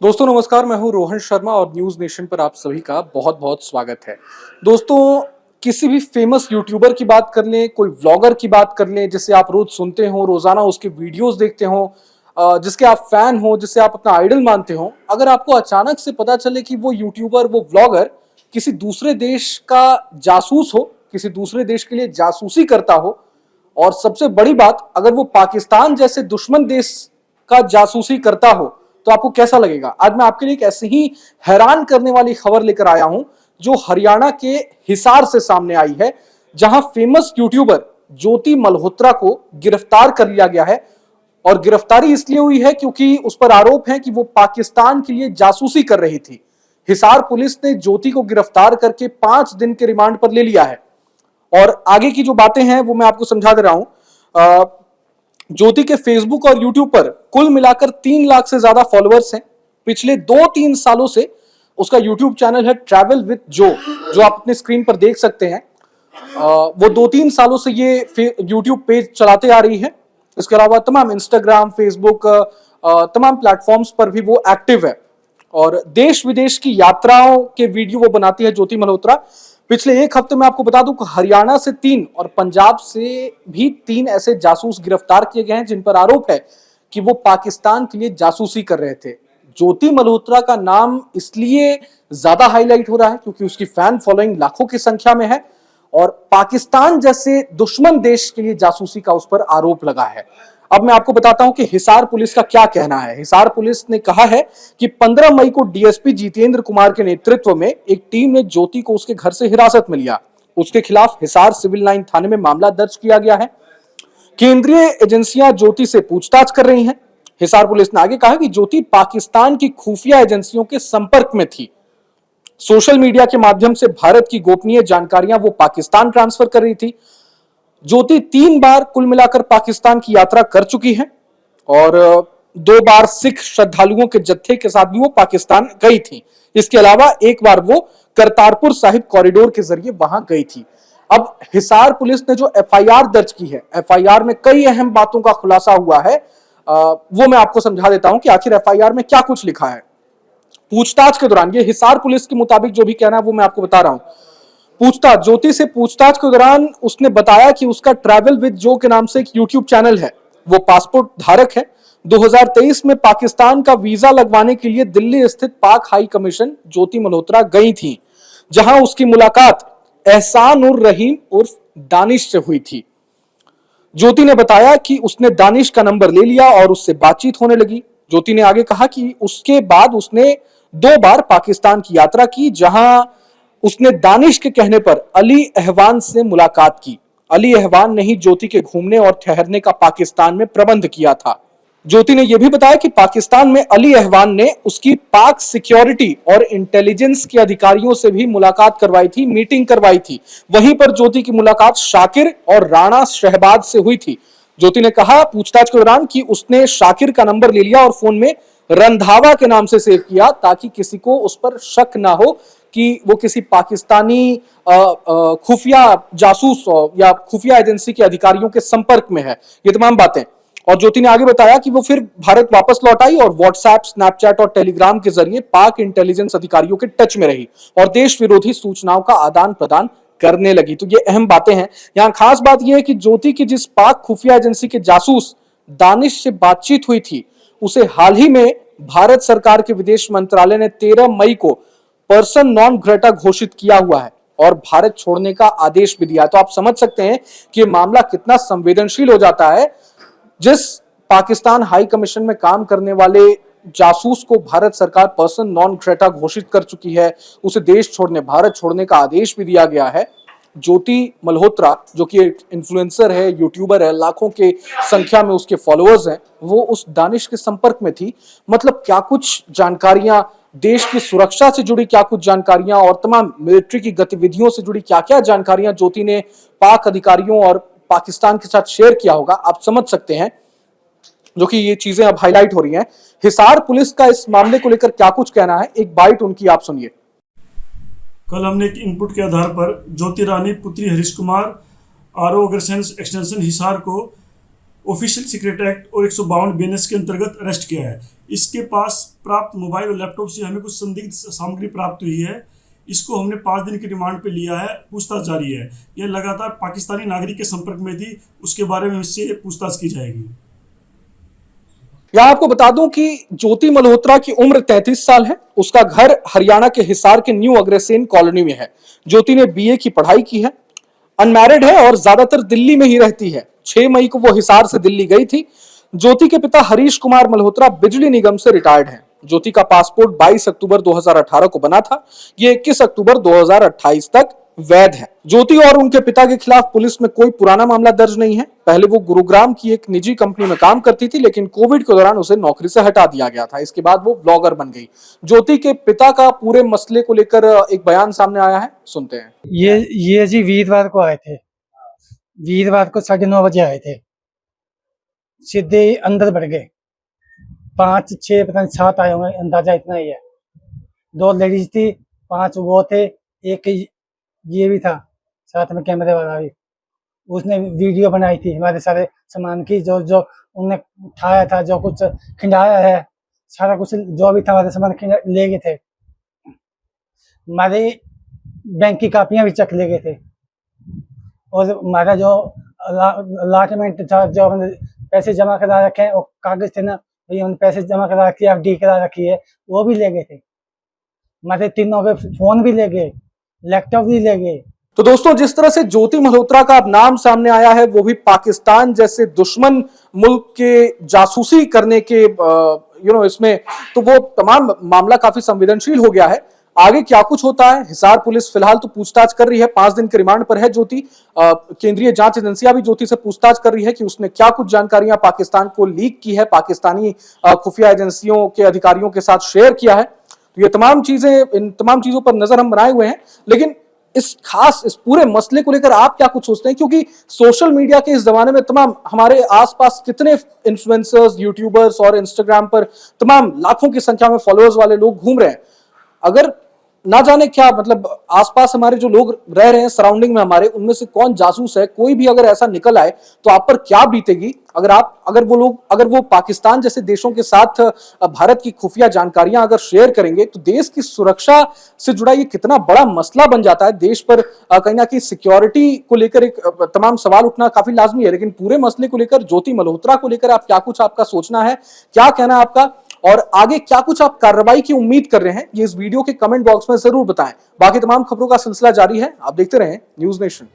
दोस्तों नमस्कार, मैं हूं रोहन शर्मा और न्यूज़ नेशन पर आप सभी का बहुत बहुत स्वागत है। दोस्तों, किसी भी फेमस यूट्यूबर की बात कर लें, कोई व्लॉगर की बात कर लें जिसे आप रोज सुनते हो, रोजाना उसके वीडियोस देखते हो, जिसके आप फैन हो, जिसे आप अपना आइडल मानते हो, अगर आपको अचानक से पता चले कि वो यूट्यूबर, वो व्लॉगर किसी दूसरे देश का जासूस हो, किसी दूसरे देश के लिए जासूसी करता हो, और सबसे बड़ी बात, अगर वो पाकिस्तान जैसे दुश्मन देश का जासूसी करता हो, तो आपको कैसा लगेगा? आज मैं आपके लिए एक ऐसी ही हैरान करने वाली खबर लेकर आया हूं जो हरियाणा के हिसार से सामने आई है, जहां फेमस यूट्यूबर ज्योति मल्होत्रा को गिरफ्तार कर लिया गया है। और गिरफ्तारी इसलिए हुई है क्योंकि उस पर आरोप है कि वो पाकिस्तान के लिए जासूसी कर रही थी। हिसार पुलिस ने ज्योति को गिरफ्तार करके 5 दिन के रिमांड पर ले लिया है। और आगे की जो बातें हैं वो मैं आपको समझा दे रहा हूं। ज्योति के फेसबुक और यूट्यूब पर कुल मिलाकर 3 लाख से ज्यादा फॉलोअर्स हैं। पिछले 2-3 सालों से उसका यूट्यूब चैनल है ट्रैवल विद जो आप अपने स्क्रीन पर देख सकते हैं। वो 2-3 सालों से ये यूट्यूब पेज चलाते आ रही है। इसके अलावा तमाम इंस्टाग्राम, फेसबुक, तमाम प्लेटफॉर्म्स पर भी वो एक्टिव है और देश विदेश की यात्राओं के वीडियो वो बनाती है ज्योति मल्होत्रा। पिछले 1 हफ्ते में आपको बता दूं कि हरियाणा से 3 और पंजाब से भी 3 ऐसे जासूस गिरफ्तार किए गए हैं जिन पर आरोप है कि वो पाकिस्तान के लिए जासूसी कर रहे थे। ज्योति मल्होत्रा का नाम इसलिए ज्यादा हाईलाइट हो रहा है क्योंकि उसकी फैन फॉलोइंग लाखों की संख्या में है और पाकिस्तान जैसे दुश्मन देश के लिए जासूसी का उस पर आरोप लगा है। अब मैं आपको बताता हूं कि हिसार पुलिस का क्या कहना है। हिसार पुलिस ने कहा है कि 15 मई को डीएसपी जितेंद्र कुमार के नेतृत्व में एक टीम ने ज्योति को उसके घर से हिरासत में लिया। उसके खिलाफ हिसार सिविल लाइन थाने में मामला दर्ज किया गया है। केंद्रीय एजेंसियां ज्योति से पूछताछ कर रही हैं। हिसार पुलिस ने आगे कहा कि ज्योति पाकिस्तान की खुफिया एजेंसियों के संपर्क में थी। सोशल मीडिया के माध्यम से भारत की गोपनीय जानकारियां वो पाकिस्तान ट्रांसफर कर रही थी। ज्योति 3 बार कुल मिलाकर पाकिस्तान की यात्रा कर चुकी है और 2 बार सिख श्रद्धालुओं के जत्थे के साथ भी वो पाकिस्तान गई थी। इसके अलावा 1 बार वो करतारपुर साहिब कॉरिडोर के जरिए वहां गई थी। अब हिसार पुलिस ने जो एफआईआर दर्ज की है, एफआईआर में कई अहम बातों का खुलासा हुआ है। वो मैं आपको समझा देता हूं कि आखिर एफआईआर में क्या कुछ लिखा है। पूछताछ के दौरान, ये हिसार पुलिस के मुताबिक जो भी कहना है वो मैं आपको बता रहा हूं। ज्योति से पूछताछ के दौरान उसने बताया कि उसका ट्रैवल विद जो के नाम से एक यूट्यूब चैनल है, वो पासपोर्ट धारक है। 2023 में पाकिस्तान का वीजा लगवाने के लिए दिल्ली स्थित पाक हाई कमीशन ज्योति मल्होत्रा गई थी, जहां उसकी मुलाकात एहसान उर रहीम उर्फ दानिश से हुई थी। ज्योति ने बताया कि उसने दानिश का नंबर ले लिया और उससे बातचीत होने लगी। ज्योति ने आगे कहा कि उसके बाद उसने 2 बार पाकिस्तान की यात्रा की, जहां उसने दानिश के कहने पर अली अहवान से मुलाकात की। अली अहवान ने ही ज्योति के घूमने और ठहरने का पाकिस्तान में प्रबंध किया था। ज्योति ने यह भी बताया कि पाकिस्तान में अली अहवान ने उसकी पाक सिक्योरिटी और इंटेलिजेंस के अधिकारियों से भी मुलाकात करवाई थी, मीटिंग करवाई थी। वहीं पर ज्योति की मुलाकात शाकिर और राणा शहबाज से हुई थी। ज्योति ने कहा पूछताछ के दौरान कि उसने शाकिर का नंबर ले लिया और फोन में रंधावा के नाम से सेव किया ताकि किसी को उस पर शक ना हो कि वो किसी पाकिस्तानी खुफिया जासूस या खुफिया एजेंसी के अधिकारियों के संपर्क में है। ये तमाम बातें। और ज्योति ने आगे बताया कि वो फिर भारत वापस लौट आई और व्हाट्सएप, स्नैपचैट और टेलीग्राम के जरिए पाक इंटेलिजेंस अधिकारियों के टच में रही और देश विरोधी सूचनाओं का आदान प्रदान करने लगी। तो ये अहम बातें हैं। यहां खास बात यह है कि ज्योति की जिस पाक खुफिया एजेंसी के जासूस दानिश से बातचीत हुई थी, उसे हाल ही में भारत सरकार के विदेश मंत्रालय ने 13 मई को पर्सन नॉन ग्रेटा घोषित किया हुआ है और भारत छोड़ने का आदेश भी दिया। तो आप समझ सकते हैं कि यह मामला कितना संवेदनशील हो जाता है। जिस पाकिस्तान हाई कमीशन में काम करने वाले जासूस को भारत सरकार पर्सन नॉन ग्रेटा घोषित कर चुकी है, उसे देश छोड़ने, भारत छोड़ने का आदेश भी दिया गया है। ज्योति मल्होत्रा जो कि एक इन्फ्लुएंसर है, यूट्यूबर है, लाखों के संख्या में उसके फॉलोअर्स हैं, वो उस दानिश के संपर्क में थी। मतलब क्या कुछ जानकारियां, देश की सुरक्षा से जुड़ी क्या कुछ जानकारियां और तमाम मिलिट्री की गतिविधियों से जुड़ी क्या क्या जानकारियां ज्योति ने पाक अधिकारियों और पाकिस्तान के साथ शेयर किया होगा, आप समझ सकते हैं जो कि ये चीजें अब हाईलाइट हो रही हैं। हिसार पुलिस का इस मामले को लेकर क्या कुछ कहना है, एक बाइट उनकी आप सुनिए। कल हमने एक इनपुट के आधार पर ज्योति रानी पुत्री हरीश कुमार आरओ एक्सटेंशन हिसार को ऑफिशियल सीक्रेट एक्ट और 152 बीएनएस के अंतर्गत अरेस्ट किया है। इसके पास प्राप्त मोबाइल और लैपटॉप से हमें कुछ संदिग्ध सामग्री प्राप्त हुई है। इसको हमने 5 दिन की रिमांड पे लिया है, पूछताछ जारी है। यह लगातार पाकिस्तानी नागरिक के संपर्क में थी, उसके बारे में इससे पूछताछ की जाएगी। यहाँ आपको बता दूं कि ज्योति मल्होत्रा की उम्र 33 साल है। उसका घर हरियाणा के हिसार के न्यू अग्रसेन कॉलोनी में है। ज्योति ने बीए की पढ़ाई की है, अनमैरिड है और ज्यादातर दिल्ली में ही रहती है। 6 मई को वो हिसार से दिल्ली गई थी। ज्योति के पिता हरीश कुमार मल्होत्रा बिजली निगम से रिटायर्ड हैं। ज्योति का पासपोर्ट 22 अक्टूबर 2018 को बना था। ये 21 अक्टूबर 2028 तक वैध है। ज्योति और उनके पिता के खिलाफ पुलिस में कोई पुराना मामला दर्ज नहीं है। पहले वो गुरुग्राम की एक निजी कंपनी में काम करती थी, लेकिन कोविड के दौरान उसे नौकरी से हटा दिया गया था। इसके बाद वो ब्लॉगर बन गई। ज्योति के पिता का पूरे मसले को लेकर एक बयान सामने आया है, सुनते हैं। ये जी वीरवार को आए थे। वीरवार को 9:30 बजे आए थे। सीधे अंदर बढ़ गए। 5, 6 पता नहीं 7 आए होंगे, अंदाजा इतना ही है। 2 लेडीज थी, 5 वो थे, एक ये भी था साथ में कैमरे वाला भी। उसने वीडियो बनाई थी हमारे सारे सामान की, जो जो उन्होंने उठाया था, जो कुछ खिंडाया है, सारा कुछ जो भी था हमारे सामान ले गए थे। हमारे बैंक की कापियां भी चेक ले गए थे और हमारा जो अलाटमेंट था, जो हमने पैसे जमा करा रखे हैं, वो कागज थे ना, ये हमने पैसे जमा करा रखी है, एफडी करा रखी है, वो भी ले गए थे। हमारे तीनों के फोन भी ले गए, लैपटॉप भी ले गए। तो दोस्तों, जिस तरह से ज्योति मल्होत्रा का अब नाम सामने आया है, वो भी पाकिस्तान जैसे दुश्मन मुल्क के जासूसी करने के इसमें, तो वो तमाम मामला काफी संवेदनशील हो गया है। आगे क्या कुछ होता है, हिसार पुलिस फिलहाल तो पूछताछ कर रही है। 5 दिन के रिमांड पर है ज्योति। केंद्रीय जांच एजेंसियां भी ज्योति से पूछताछ कर रही है कि उसने क्या कुछ जानकारियां पाकिस्तान को लीक की है, पाकिस्तानी खुफिया एजेंसियों के अधिकारियों के साथ शेयर किया है। तो ये तमाम चीजें, इन तमाम चीजों पर नजर हम बनाए हुए हैं। लेकिन इस पूरे मसले को लेकर आप क्या कुछ सोचते हैं? क्योंकि सोशल मीडिया के इस जमाने में तमाम हमारे आसपास कितने इन्फ्लुएंसर्स, यूट्यूबर्स और इंस्टाग्राम पर तमाम लाखों की संख्या में फॉलोअर्स वाले लोग घूम रहे हैं। अगर ना जाने क्या, मतलब आसपास हमारे जो लोग रह रहे हैं सराउंडिंग में हमारे, उनमें से कौन जासूस है, कोई भी अगर ऐसा निकल आए तो आप पर क्या बीतेगी? अगर वो पाकिस्तान जैसे देशों के साथ भारत की खुफिया जानकारियां अगर शेयर करेंगे, तो देश की सुरक्षा से जुड़ा ये कितना बड़ा मसला बन जाता है। देश पर कहीं ना कहीं सिक्योरिटी को लेकर एक तमाम सवाल उठना काफी लाजमी है। लेकिन पूरे मसले को लेकर, ज्योति मल्होत्रा को लेकर आप क्या कुछ आपका सोचना है, क्या कहना है आपका, और आगे क्या कुछ आप कार्रवाई की उम्मीद कर रहे हैं, ये इस वीडियो के कमेंट बॉक्स में जरूर बताएं। बाकी तमाम खबरों का सिलसिला जारी है, आप देखते रहें न्यूज़ नेशन।